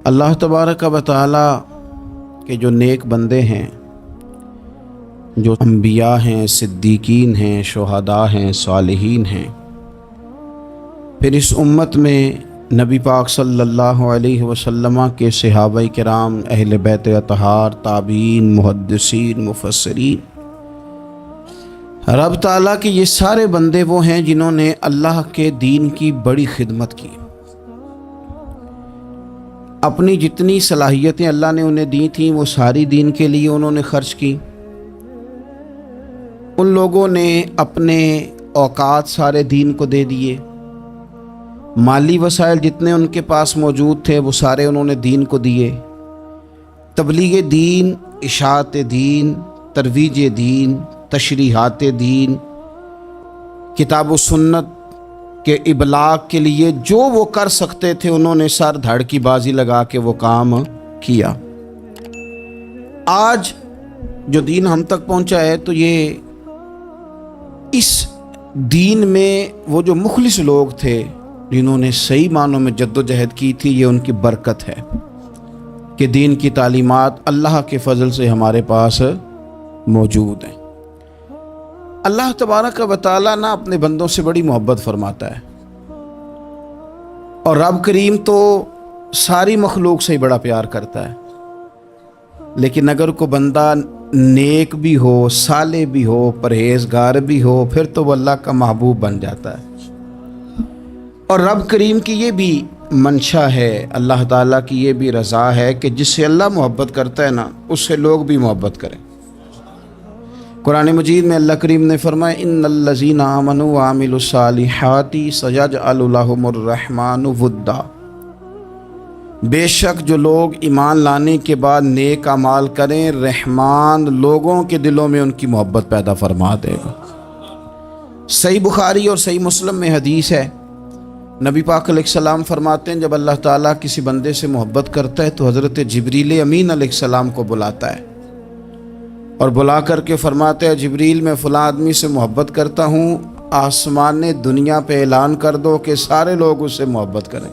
اللہ تبارک و تعالی کے جو نیک بندے ہیں، جو انبیاء ہیں، صدیقین ہیں، شہداء ہیں، صالحین ہیں، پھر اس امت میں نبی پاک صلی اللہ علیہ وسلم کے صحابہ کرام، اہل بیت اطہار، تابعین، محدثین، مفسرین، رب تعالیٰ کے یہ سارے بندے وہ ہیں جنہوں نے اللہ کے دین کی بڑی خدمت کی۔ اپنی جتنی صلاحیتیں اللہ نے انہیں دی تھیں وہ ساری دین کے لیے انہوں نے خرچ کی۔ ان لوگوں نے اپنے اوقات سارے دین کو دے دیے، مالی وسائل جتنے ان کے پاس موجود تھے وہ سارے انہوں نے دین کو دیے۔ تبلیغ دین، اشاعت دین، ترویج دین، تشریحات دین، کتاب و سنت کے ابلاغ کے لیے جو وہ کر سکتے تھے انہوں نے سر دھڑ کی بازی لگا کے وہ کام کیا۔ آج جو دین ہم تک پہنچا ہے تو یہ اس دین میں وہ جو مخلص لوگ تھے جنہوں نے صحیح معنوں میں جد و جہد کی تھی، یہ ان کی برکت ہے کہ دین کی تعلیمات اللہ کے فضل سے ہمارے پاس موجود ہیں۔ اللہ تبارک و تعالیٰ نہ اپنے بندوں سے بڑی محبت فرماتا ہے، اور رب کریم تو ساری مخلوق سے ہی بڑا پیار کرتا ہے، لیکن اگر کوئی بندہ نیک بھی ہو، صالح بھی ہو، پرہیزگار بھی ہو، پھر تو وہ اللہ کا محبوب بن جاتا ہے۔ اور رب کریم کی یہ بھی منشا ہے، اللہ تعالیٰ کی یہ بھی رضا ہے کہ جس سے اللہ محبت کرتا ہے نا، اس سے لوگ بھی محبت کریں۔ قرآن مجید میں اللہ کریم نے فرمایا ان الذین آمنوا وعملوا الصالحات سیجعل لهم الرحمن ودا، بے شک جو لوگ ایمان لانے کے بعد نیک اعمال کریں، رحمان لوگوں کے دلوں میں ان کی محبت پیدا فرما دے گا۔ صحیح بخاری اور صحیح مسلم میں حدیث ہے، نبی پاک علیہ السلام فرماتے ہیں جب اللہ تعالیٰ کسی بندے سے محبت کرتا ہے تو حضرت جبریل امین علیہ السلام کو بلاتا ہے، اور بلا کر کے فرماتے ہیں جبریل میں فلاں آدمی سے محبت کرتا ہوں، آسمان دنیا پہ اعلان کر دو کہ سارے لوگ اس سے محبت کریں۔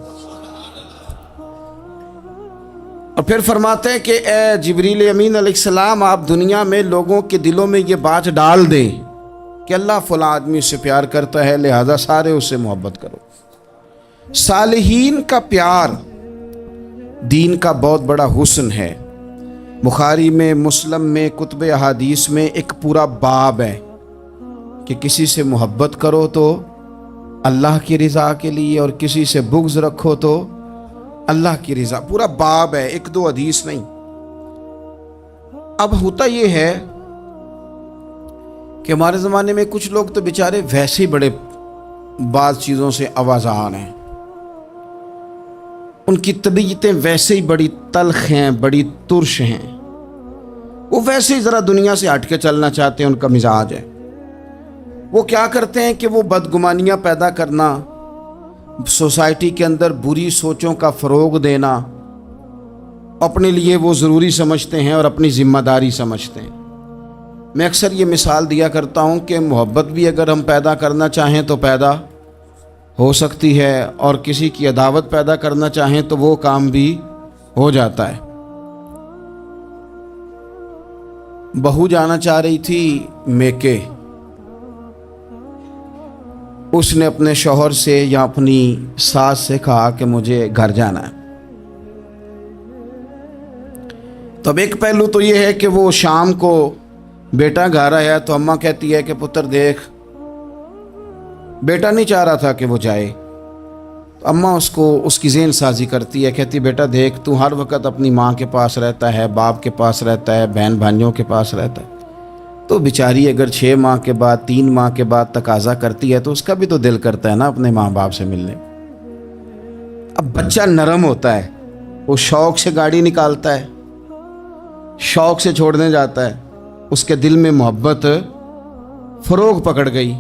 اور پھر فرماتے ہیں کہ اے جبریل امین علیہ السلام، آپ دنیا میں لوگوں کے دلوں میں یہ بات ڈال دیں کہ اللہ فلاں آدمی سے پیار کرتا ہے، لہذا سارے اس سے محبت کرو۔ صالحین کا پیار دین کا بہت بڑا حسن ہے۔ بخاری میں، مسلم میں، کتب احادیث میں ایک پورا باب ہے کہ کسی سے محبت کرو تو اللہ کی رضا کے لیے، اور کسی سے بغض رکھو تو اللہ کی رضا۔ پورا باب ہے، ایک دو حدیث نہیں۔ اب ہوتا یہ ہے کہ ہمارے زمانے میں کچھ لوگ تو بیچارے ویسے ہی بڑے بعض چیزوں سے آوازان ہیں، ان کی طبیعتیں ویسے ہی بڑی تلخ ہیں، بڑی ترش ہیں، وہ ویسے ہی ذرا دنیا سے ہٹ کے چلنا چاہتے ہیں، ان کا مزاج ہے۔ وہ کیا کرتے ہیں کہ وہ بدگمانیاں پیدا کرنا، سوسائٹی کے اندر بری سوچوں کا فروغ دینا اپنے لیے وہ ضروری سمجھتے ہیں اور اپنی ذمہ داری سمجھتے ہیں۔ میں اکثر یہ مثال دیا کرتا ہوں کہ محبت بھی اگر ہم پیدا کرنا چاہیں تو پیدا ہو سکتی ہے، اور کسی کی عداوت پیدا کرنا چاہیں تو وہ کام بھی ہو جاتا ہے۔ بہو جانا چاہ رہی تھی میکے، اس نے اپنے شوہر سے یا اپنی ساس سے کہا کہ مجھے گھر جانا ہے۔ تو اب ایک پہلو تو یہ ہے کہ وہ شام کو بیٹا گھر آیا تو اماں کہتی ہے کہ پتر دیکھ، بیٹا نہیں چاہ رہا تھا کہ وہ جائے، تو اماں اس کو اس کی ذہن سازی کرتی ہے، کہتی بیٹا دیکھ تو ہر وقت اپنی ماں کے پاس رہتا ہے، باپ کے پاس رہتا ہے، بہن بھائیوں کے پاس رہتا ہے، تو بیچاری اگر 6 ماہ کے بعد 3 ماہ کے بعد تقاضا کرتی ہے تو اس کا بھی تو دل کرتا ہے نا اپنے ماں باپ سے ملنے۔ اب بچہ نرم ہوتا ہے، وہ شوق سے گاڑی نکالتا ہے، شوق سے چھوڑنے جاتا ہے، اس کے دل میں محبت فروغ پکڑ گئی۔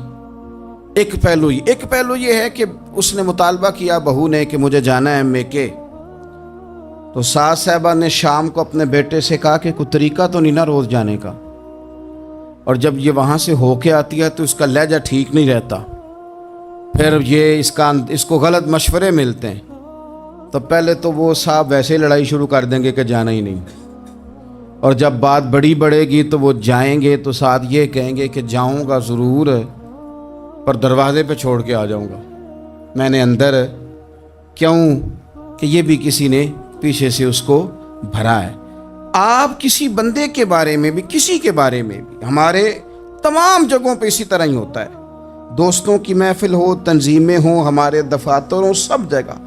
ایک پہلو یہ ہے کہ اس نے مطالبہ کیا بہو نے کہ مجھے جانا ہے میکے، تو ساس صاحبہ نے شام کو اپنے بیٹے سے کہا کہ کوئی طریقہ تو نہیں نا روز جانے کا، اور جب یہ وہاں سے ہو کے آتی ہے تو اس کا لہجہ ٹھیک نہیں رہتا، پھر یہ اس کو غلط مشورے ملتے ہیں، تو پہلے تو وہ صاحب ویسے ہی لڑائی شروع کر دیں گے کہ جانا ہی نہیں، اور جب بات بڑی بڑھے گی تو وہ جائیں گے تو ساتھ یہ کہیں گے کہ جاؤں گا ضرور پر دروازے پہ چھوڑ کے آ جاؤں گا، میں نے اندر کیوں کہ یہ بھی کسی نے پیچھے سے اس کو بھرا ہے۔ آپ کسی بندے کے بارے میں بھی، کسی کے بارے میں بھی، ہمارے تمام جگہوں پہ اسی طرح ہی ہوتا ہے، دوستوں کی محفل ہو، تنظیمیں ہوں، ہمارے دفاتر ہوں، سب جگہ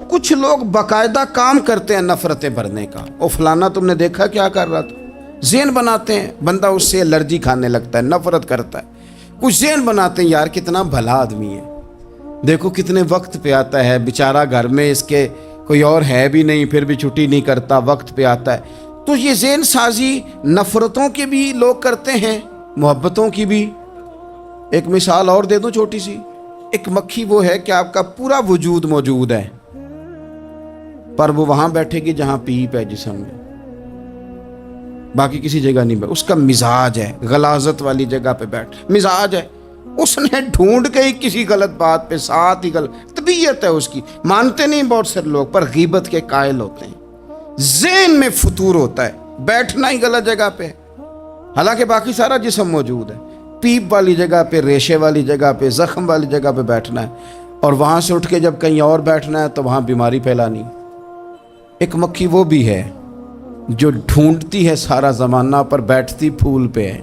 کچھ لوگ باقاعدہ کام کرتے ہیں نفرتیں بھرنے کا۔ او فلانا تم نے دیکھا کیا کر رہا تھا، ذہن بناتے ہیں، بندہ اس سے الرجی کھانے لگتا ہے، نفرت کرتا ہے، کچھ ذہن بناتے ہیں، یار کتنا بھلا آدمی ہے، دیکھو کتنے وقت پہ آتا ہے بیچارہ، گھر میں اس کے کوئی اور ہے بھی نہیں پھر بھی چھٹی نہیں کرتا، وقت پہ آتا ہے۔ تو یہ ذہن سازی نفرتوں کے بھی لوگ کرتے ہیں، محبتوں کی بھی۔ ایک مثال اور دے دوں چھوٹی سی، ایک مکھی وہ ہے کہ آپ کا پورا وجود موجود ہے پر وہ وہاں بیٹھے گی جہاں پیپ ہے جسم میں، باقی کسی جگہ نہیں بیٹھ، اس کا مزاج ہے غلاظت والی جگہ پہ بیٹھ، مزاج ہے، اس نے ڈھونڈ کے ہی کسی غلط بات پہ ساتھ ہی غلط طبیعت ہے اس کی، مانتے نہیں بہت سے لوگ پر غیبت کے قائل ہوتے ہیں، ذہن میں فطور ہوتا ہے، بیٹھنا ہی غلط جگہ پہ، حالانکہ باقی سارا جسم موجود ہے، پیپ والی جگہ پہ، ریشے والی جگہ پہ، زخم والی جگہ پہ بیٹھنا ہے، اور وہاں سے اٹھ کے جب کہیں اور بیٹھنا ہے تو وہاں بیماری پھیلانی۔ ایک مکھی وہ بھی ہے جو ڈھونڈتی ہے سارا زمانہ پر بیٹھتی پھول پہ ہے،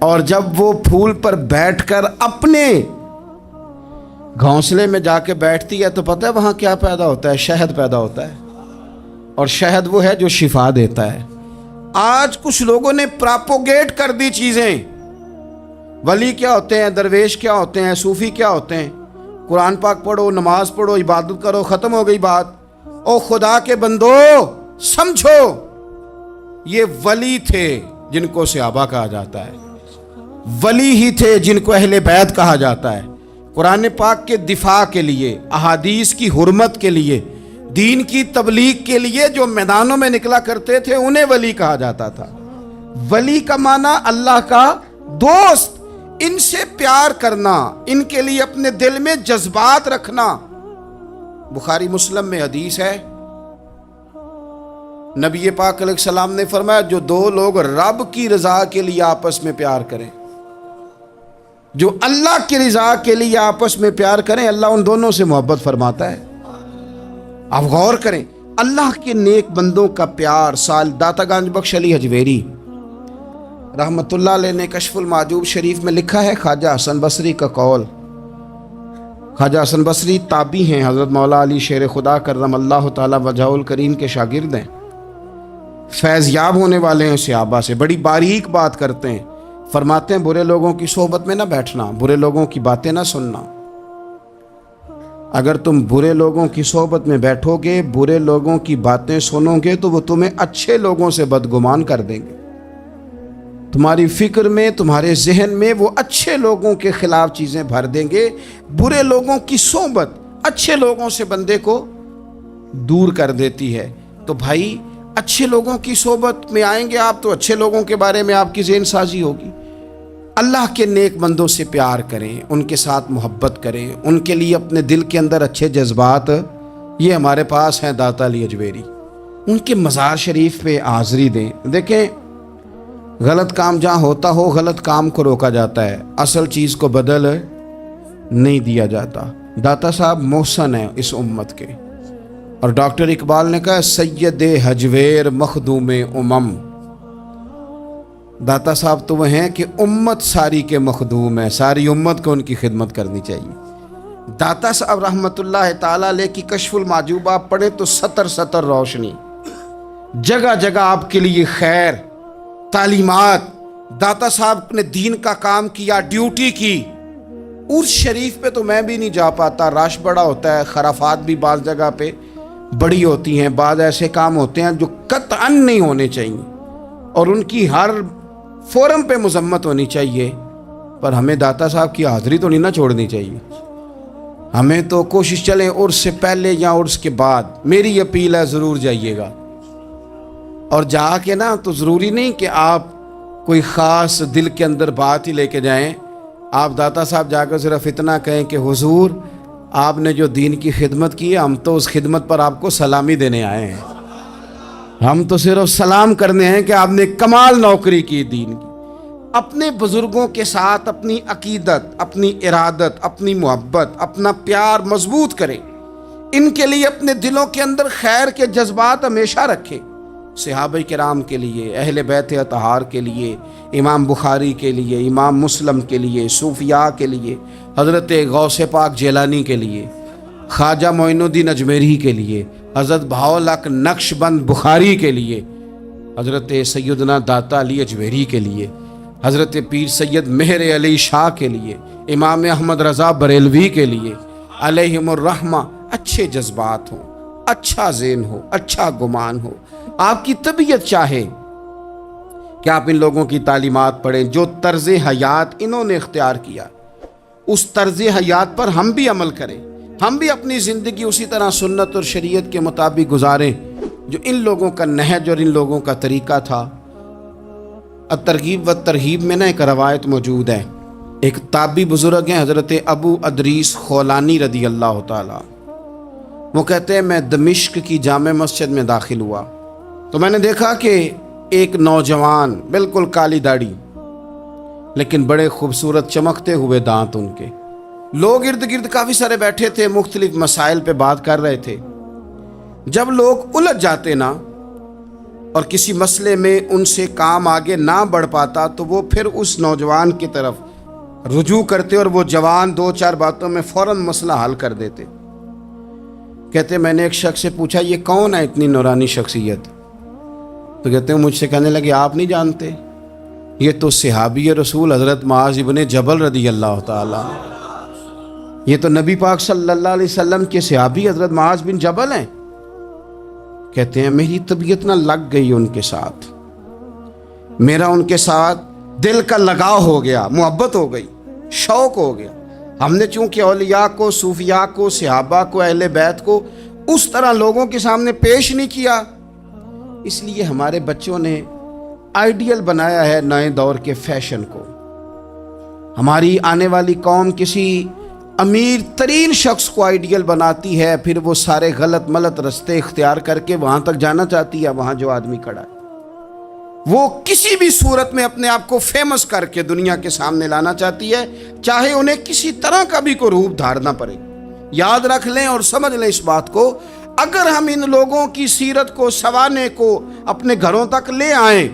اور جب وہ پھول پر بیٹھ کر اپنے گھونسلے میں جا کے بیٹھتی ہے تو پتہ ہے وہاں کیا پیدا ہوتا ہے؟ شہد پیدا ہوتا ہے، اور شہد وہ ہے جو شفا دیتا ہے۔ آج کچھ لوگوں نے پراپوگیٹ کر دی چیزیں، ولی کیا ہوتے ہیں، درویش کیا ہوتے ہیں، صوفی کیا ہوتے ہیں، قرآن پاک پڑھو، نماز پڑھو، عبادت کرو، ختم ہو گئی بات۔ او خدا کے بندو سمجھو، یہ ولی تھے جن کو صحابہ کہا جاتا ہے، ولی ہی تھے جن کو اہل بیت کہا جاتا ہے، قرآن پاک کے دفاع کے لیے، احادیث کی حرمت کے لیے، دین کی تبلیغ کے لیے جو میدانوں میں نکلا کرتے تھے انہیں ولی کہا جاتا تھا۔ ولی کا معنی اللہ کا دوست، ان سے پیار کرنا، ان کے لیے اپنے دل میں جذبات رکھنا۔ بخاری مسلم میں حدیث ہے، نبی پاک علیہ السلام نے فرمایا جو دو لوگ رب کی رضا کے لیے آپس میں پیار کریں، جو اللہ کی رضا کے لیے آپس میں پیار کریں، اللہ ان دونوں سے محبت فرماتا ہے۔ آپ غور کریں، اللہ کے نیک بندوں کا پیار۔ سال داتا گنج بخش علی حجویری رحمت اللہ علیہ نے کشف المعجوب شریف میں لکھا ہے، خواجہ حسن بصری کا قول۔ خواجہ حسن بصری تابعی ہیں، حضرت مولا علی شیر خدا کرم اللہ تعالی وجہہ الکریم کے شاگرد ہیں، فیض یاب ہونے والے ہیں صحابہ سے، بڑی باریک بات کرتے ہیں، فرماتے ہیں برے لوگوں کی صحبت میں نہ بیٹھنا، برے لوگوں کی باتیں نہ سننا، اگر تم برے لوگوں کی صحبت میں بیٹھو گے، برے لوگوں کی باتیں سنو گے تو وہ تمہیں اچھے لوگوں سے بدگمان کر دیں گے، تمہاری فکر میں، تمہارے ذہن میں وہ اچھے لوگوں کے خلاف چیزیں بھر دیں گے۔ برے لوگوں کی صحبت اچھے لوگوں سے بندے کو دور کر دیتی ہے۔ تو بھائی اچھے لوگوں کی صحبت میں آئیں گے آپ تو اچھے لوگوں کے بارے میں آپ کی ذہن سازی ہوگی۔ اللہ کے نیک بندوں سے پیار کریں، ان کے ساتھ محبت کریں، ان کے لیے اپنے دل کے اندر اچھے جذبات، یہ ہمارے پاس ہیں داتا علی حجویری، ان کے مزار شریف پہ حاضری دیں۔ دیکھیں غلط کام جہاں ہوتا ہو غلط کام کو روکا جاتا ہے، اصل چیز کو بدل نہیں دیا جاتا۔ داتا صاحب محسن ہیں اس امت کے، اور ڈاکٹر اقبال نے کہا سید حجویر مخدوم امم، داتا صاحب تو وہ ہیں کہ امت ساری کے مخدوم ہیں، ساری امت کو ان کی خدمت کرنی چاہیے۔ داتا صاحب رحمت اللہ تعالیٰ علیہ کی کشف المعجوب آپ پڑھیں تو سطر سطر روشنی، جگہ جگہ آپ کے لیے خیر، تعلیمات۔ داتا صاحب نے دین کا کام کیا، ڈیوٹی کی۔ عرس شریف پہ تو میں بھی نہیں جا پاتا، رش بڑا ہوتا ہے، خرافات بھی بعض جگہ پہ بڑی ہوتی ہیں، بعض ایسے کام ہوتے ہیں جو قطعاً نہیں ہونے چاہیے اور ان کی ہر فورم پہ مذمت ہونی چاہیے، پر ہمیں داتا صاحب کی حاضری تو نہیں نہ چھوڑنی چاہیے۔ ہمیں تو کوشش چلیں عرس سے پہلے یا عرس کے بعد، میری اپیل ہے ضرور جائیے گا، اور جا کے نا تو ضروری نہیں کہ آپ کوئی خاص دل کے اندر بات ہی لے کے جائیں، آپ داتا صاحب جا کر صرف اتنا کہیں کہ حضور آپ نے جو دین کی خدمت کی ہے، ہم تو اس خدمت پر آپ کو سلامی دینے آئے ہیں. ہم تو صرف سلام کرنے ہیں کہ آپ نے کمال نوکری کی دین کی. اپنے بزرگوں کے ساتھ اپنی عقیدت، اپنی ارادت، اپنی محبت، اپنا پیار مضبوط کریں. ان کے لیے اپنے دلوں کے اندر خیر کے جذبات ہمیشہ رکھیں. صحابہ کرام کے لیے، اہل بیت اطہار کے لیے، امام بخاری کے لیے، امام مسلم کے لیے، صوفیاء کے لیے، حضرت غوث پاک جیلانی کے لیے، خواجہ معین الدین اجمیری کے لیے، حضرت بہاؤالحق نقش بند بخاری کے لیے، حضرت سیدنا داتا علی اجمیری کے لیے، حضرت پیر سید مہر علی شاہ کے لیے، امام احمد رضا بریلوی کے لیے، علیہم الرحمہ. اچھے جذبات ہوں، اچھا ذہن ہو، اچھا گمان ہو. آپ کی طبیعت چاہے کہ آپ ان لوگوں کی تعلیمات پڑھیں. جو طرز حیات انہوں نے اختیار کیا، اس طرز حیات پر ہم بھی عمل کریں. ہم بھی اپنی زندگی اسی طرح سنت اور شریعت کے مطابق گزاریں جو ان لوگوں کا نہج اور ان لوگوں کا طریقہ تھا. الترغیب و ترہیب میں ایک روایت موجود ہے. ایک تابعی بزرگ ہیں حضرت ابو ادریس خولانی رضی اللہ تعالی. وہ کہتے ہیں میں دمشق کی جامع مسجد میں داخل ہوا تو میں نے دیکھا کہ ایک نوجوان، بالکل کالی داڑھی لیکن بڑے خوبصورت چمکتے ہوئے دانت ان کے. لوگ ارد گرد کافی سارے بیٹھے تھے، مختلف مسائل پہ بات کر رہے تھے. جب لوگ الجھ جاتے نا اور کسی مسئلے میں ان سے کام آگے نہ بڑھ پاتا تو وہ پھر اس نوجوان کی طرف رجوع کرتے اور وہ جوان دو چار باتوں میں فوراً مسئلہ حل کر دیتے. کہتے میں نے ایک شخص سے پوچھا یہ کون ہے اتنی نورانی شخصیت؟ تو کہتے ہیں مجھ سے کہنے لگے آپ نہیں جانتے، یہ تو صحابی رسول حضرت معاذ ابن جبل رضی اللہ تعالی، یہ تو نبی پاک صلی اللہ علیہ وسلم کے صحابی حضرت معاذ بن جبل ہیں. کہتے ہیں میری طبیعت نہ لگ گئی ان کے ساتھ، میرا ان کے ساتھ دل کا لگاؤ ہو گیا، محبت ہو گئی، شوق ہو گیا. ہم نے چونکہ اولیاء کو، صوفیاء کو، صحابہ کو، اہل بیت کو اس طرح لوگوں کے سامنے پیش نہیں کیا، اس لیے ہمارے بچوں نے آئیڈیل بنایا ہے نئے دور کے فیشن کو. ہماری آنے والی قوم کسی امیر ترین شخص کو آئیڈیل بناتی ہے، پھر وہ سارے غلط ملت رستے اختیار کر کے وہاں تک جانا چاہتی ہے. وہاں جو آدمی کھڑا ہے وہ کسی بھی صورت میں اپنے آپ کو فیمس کر کے دنیا کے سامنے لانا چاہتی ہے، چاہے انہیں کسی طرح کا بھی کوئی روپ دھارنا پڑے. یاد رکھ لیں اور سمجھ لیں اس بات کو، اگر ہم ان لوگوں کی سیرت کو، سوانے کو اپنے گھروں تک لے آئیں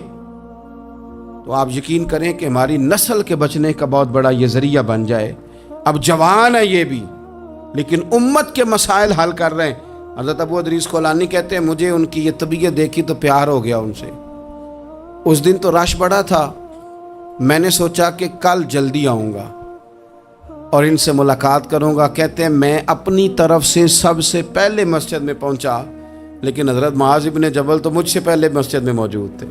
تو آپ یقین کریں کہ ہماری نسل کے بچنے کا بہت بڑا یہ ذریعہ بن جائے. اب جوان ہے یہ بھی لیکن امت کے مسائل حل کر رہے ہیں. حضرت ابو ادریس خولانی کہتے ہیں مجھے ان کی یہ طبیعت دیکھی تو پیار ہو گیا ان سے. اس دن تو رش بڑا تھا، میں نے سوچا کہ کل جلدی آؤں گا اور ان سے ملاقات کروں گا. کہتے ہیں میں اپنی طرف سے سب سے پہلے مسجد میں پہنچا، لیکن حضرت معاذ ابن جبل تو مجھ سے پہلے مسجد میں موجود تھے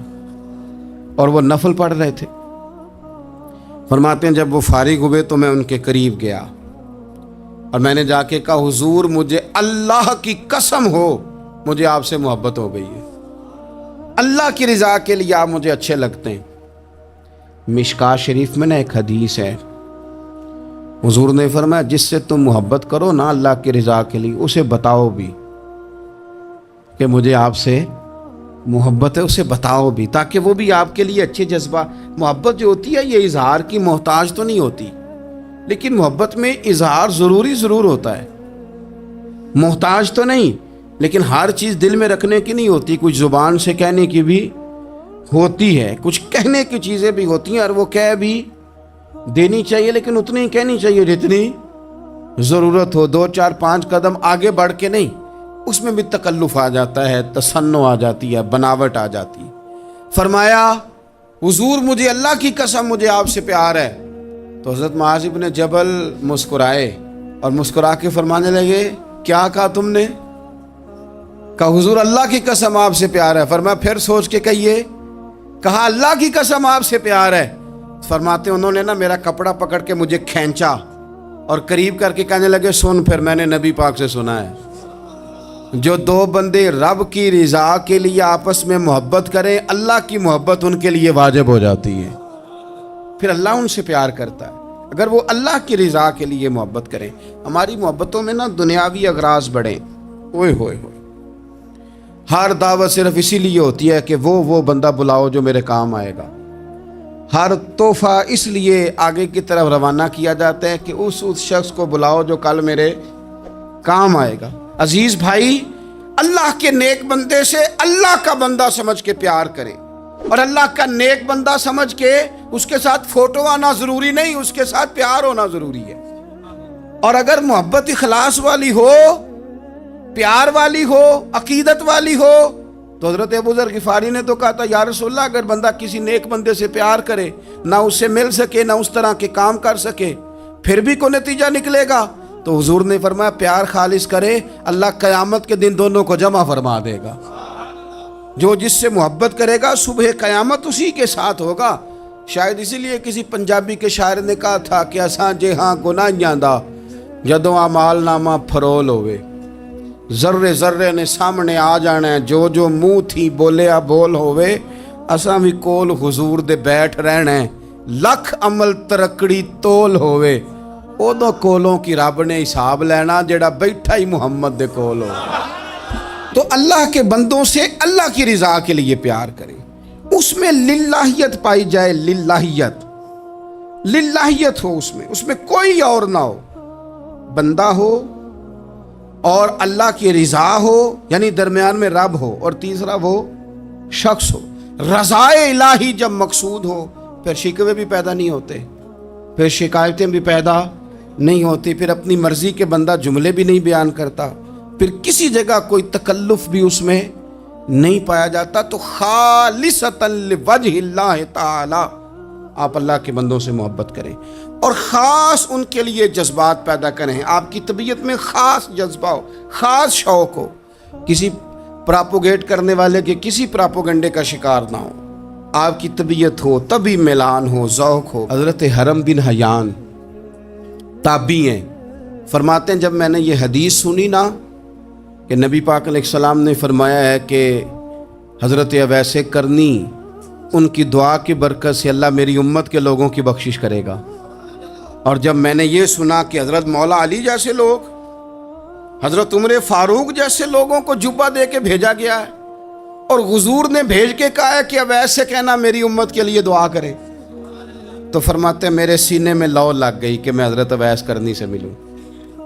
اور وہ نفل پڑھ رہے تھے. فرماتے ہیں جب وہ فارغ ہوئے تو میں ان کے قریب گیا اور میں نے جا کے کہا حضور مجھے اللہ کی قسم ہو مجھے آپ سے محبت ہو گئی ہے، اللہ کی رضا کے لیے آپ مجھے اچھے لگتے ہیں. مشکاۃ شریف میں ایک حدیث ہے، حضور نے فرمایا جس سے تم محبت کرو نا اللہ کی رضا کے لیے، اسے بتاؤ بھی کہ مجھے آپ سے محبت ہے، اسے بتاؤ بھی تاکہ وہ بھی آپ کے لیے اچھے جذبہ. محبت جو ہوتی ہے یہ اظہار کی محتاج تو نہیں ہوتی، لیکن محبت میں اظہار ضرور ہوتا ہے، محتاج تو نہیں، لیکن ہر چیز دل میں رکھنے کی نہیں ہوتی، کچھ زبان سے کہنے کی بھی ہوتی ہے، کچھ کہنے کی چیزیں بھی ہوتی ہیں اور وہ کہہ بھی دینی چاہیے لیکن اتنی ہی کہنی چاہیے جتنی ضرورت ہو. 2 4 5 قدم آگے بڑھ کے نہیں، اس میں بھی تکلف آ جاتا ہے، تصنع آ جاتی ہے، بناوٹ آ جاتی ہے. فرمایا حضور مجھے اللہ کی قسم مجھے آپ سے پیار ہے. تو حضرت معاذ بن جبل مسکرائے اور مسکرا کے فرمانے لگے کیا کہا تم نے؟ کہا حضور اللہ کی قسم آپ سے پیار ہے. فرمایا پھر سوچ کے کہیے. کہا اللہ کی قسم آپ سے پیار ہے. فرماتے انہوں نے نا میرا کپڑا پکڑ کے مجھے کھینچا اور قریب کر کے کہنے لگے سن پھر میں نے نبی پاک سے سنا ہے جو 2 بندے رب کی رضا کے لیے آپس میں محبت کریں اللہ کی محبت ان کے لیے واجب ہو جاتی ہے، پھر اللہ ان سے پیار کرتا ہے. اگر وہ اللہ کی رضا کے لیے محبت کریں. ہماری محبتوں میں نا دنیاوی اغراض بڑھیں. اوئے ہوئے ہوئے، ہر دعوت صرف اسی لیے ہوتی ہے کہ وہ بندہ بلاؤ جو میرے کام آئے گا. ہر تحفہ اس لیے آگے کی طرف روانہ کیا جاتا ہے کہ اس شخص کو بلاؤ جو کل میرے کام آئے گا. عزیز بھائی، اللہ کے نیک بندے سے اللہ کا بندہ سمجھ کے پیار کریں، اور اللہ کا نیک بندہ سمجھ کے اس کے ساتھ فوٹو آنا ضروری نہیں، اس کے ساتھ پیار ہونا ضروری ہے. اور اگر محبت اخلاص والی ہو، پیار والی ہو، عقیدت والی ہو، تو حضرت ابو ذر غفاری نے تو کہا تھا یا رسول اللہ اگر بندہ کسی نیک بندے سے پیار کرے، نہ اس سے مل سکے نہ اس طرح کے کام کر سکے، پھر بھی کوئی نتیجہ نکلے گا، تو حضور نے فرمایا پیار خالص کرے، اللہ قیامت کے دن دونوں کو جمع فرما دے گا. جو جس سے محبت کرے گا صبح قیامت اسی کے ساتھ ہوگا. شاید اسی لیے کسی پنجابی کے شاعر نے کہا تھا کہ اساں جے ہاں گناہیاں دا جدوں اعمال نامہ فرول ہوئے، ذرے ذرے نے سامنے آ جانا ہے، جو منہ تھی بولیا بول ہوئے، اساں بھی کول حضور دے بیٹھ رہنا ہے، لکھ عمل ترکڑی تول ہوئے، اودوں کولوں کی رب نے حساب لینا جڑا بیٹھا ہی محمد دے کول ہو. تو اللہ کے بندوں سے اللہ کی رضا کے لیے پیار کریں، اس میں للہیت پائی جائے، للہیت ہو، اس میں کوئی اور نہ ہو، بندہ ہو اور اللہ کی رضا ہو، یعنی درمیان میں رب ہو، اور تیسرا وہ شخص ہو. رضا الہی جب مقصود ہو پھر شکوے بھی پیدا نہیں ہوتے، پھر شکایتیں بھی پیدا نہیں ہوتی، پھر اپنی مرضی کے بندہ جملے بھی نہیں بیان کرتا، پھر کسی جگہ کوئی تکلف بھی اس میں نہیں پایا جاتا. تو خالصۃ لوجہ اللہ تعالی آپ اللہ کے بندوں سے محبت کریں اور خاص ان کے لیے جذبات پیدا کریں. آپ کی طبیعت میں خاص جذبہ ہو، خاص شوق ہو، کسی پراپوگیٹ کرنے والے کے کسی پراپوگنڈے کا شکار نہ ہو. آپ کی طبیعت ہو، طبی میلان ہو، ذوق ہو. حضرت حرم بن حیان تابعی ہیں، فرماتے ہیں جب میں نے یہ حدیث سنی نا کہ نبی پاک علیہ السلام نے فرمایا ہے کہ حضرت اویس کرنی ان کی دعا کی برکت سے اللہ میری امت کے لوگوں کی بخشش کرے گا. اور جب میں نے یہ سنا کہ حضرت مولا علی جیسے لوگ، حضرت عمر فاروق جیسے لوگوں کو جبہ دے کے بھیجا گیا ہے، اور حضور نے بھیج کے کہا ہے کہ اویس سے کہنا میری امت کے لیے دعا کرے، تو فرماتے ہیں میرے سینے میں لو لگ گئی کہ میں حضرت اویس کرنی سے ملوں.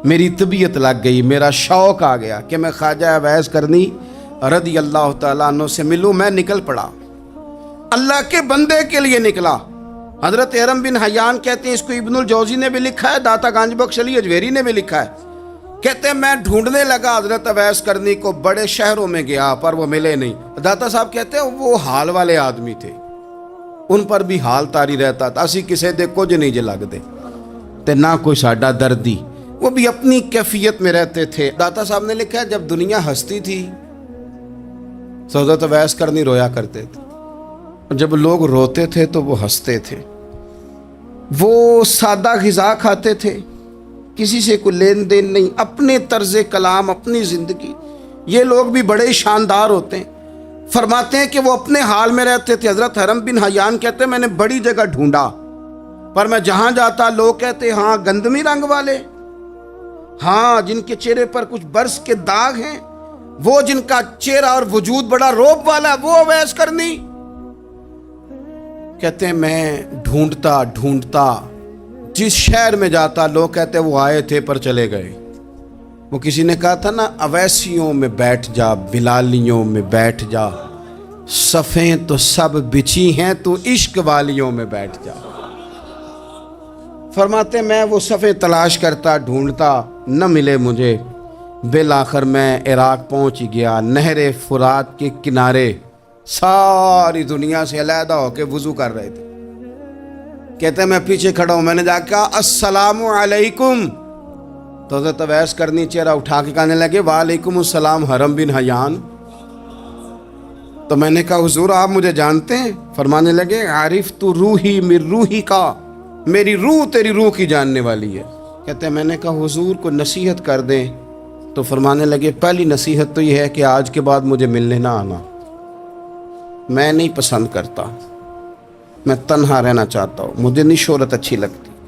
میری طبیعت لگ گئی، میرا شوق آ گیا کہ میں خواجہ اویس کرنی رضی اللہ تعالیٰ عنہ سے ملوں. میں نکل پڑا، اللہ کے بندے کے لیے نکلا. حضرت حرم بن حیان کہتے ہیں، اس کو ابن الجوزی نے بھی لکھا ہے، داتا گنج بخش علی اجویری نے بھی لکھا ہے، کہتے ہیں میں ڈھونڈنے لگا حضرت اویس کرنی کو، بڑے شہروں میں گیا پر وہ ملے نہیں. داتا صاحب کہتے ہیں وہ حال والے آدمی تھے، ان پر بھی حال تاری رہتا تھا، اسی کسے دے کچھ نہیں جے لگتے تے نہ کوئی ساڈا دردی، وہ بھی اپنی کیفیت میں رہتے تھے. داتا صاحب نے لکھا ہے جب دنیا ہستی تھی تو حضرت اویس کرنی رویا کرتے تھے، اور جب لوگ روتے تھے تو وہ ہنستے تھے. وہ سادہ غذا کھاتے تھے، کسی سے کوئی لین دین نہیں، اپنے طرز کلام، اپنی زندگی. یہ لوگ بھی بڑے شاندار ہوتے ہیں. فرماتے ہیں کہ وہ اپنے حال میں رہتے تھے. حضرت حرم بن حیان کہتے ہیں میں نے بڑی جگہ ڈھونڈا، پر میں جہاں جاتا لوگ کہتے ہاں گندمی رنگ والے، ہاں جن کے چہرے پر کچھ برس کے داغ ہیں، وہ جن کا چہرہ اور وجود بڑا روب والا ہے، وہ اویس کرنی. کہتے ہیں میں ڈھونڈتا جس شہر میں جاتا لوگ کہتے وہ آئے تھے پر چلے گئے. وہ کسی نے کہا تھا نا، اویسیوں میں بیٹھ جا، بلالیوں میں بیٹھ جا، صفیں تو سب بچھی ہیں، تو عشق والیوں میں بیٹھ جا. فرماتے میں وہ صفیں تلاش کرتا، ڈھونڈتا، نہ ملے مجھے. بالآخر میں عراق پہنچ گیا. نہر فرات کے کنارے ساری دنیا سے علیحدہ ہو کے وضو کر رہے تھے. کہتے ہیں میں پیچھے کھڑا ہوں، میں نے جا کے کہا السلام علیکم، تو حضرت اویس کرنی چہرہ اٹھا کے کہنے لگے وعلیکم السلام حرم بن حیان. تو میں نے کہا حضور آپ مجھے جانتے ہیں؟ فرمانے لگے عارف تو روحی من روحی کا، میری روح تیری روح کی جاننے والی ہے. کہتے ہیں میں نے کہا حضور کو نصیحت کر دیں. تو فرمانے لگے پہلی نصیحت تو یہ ہے کہ آج کے بعد مجھے ملنے نہ آنا، میں نہیں پسند کرتا، میں تنہا رہنا چاہتا ہوں، مجھے نہیں شہرت اچھی لگتی.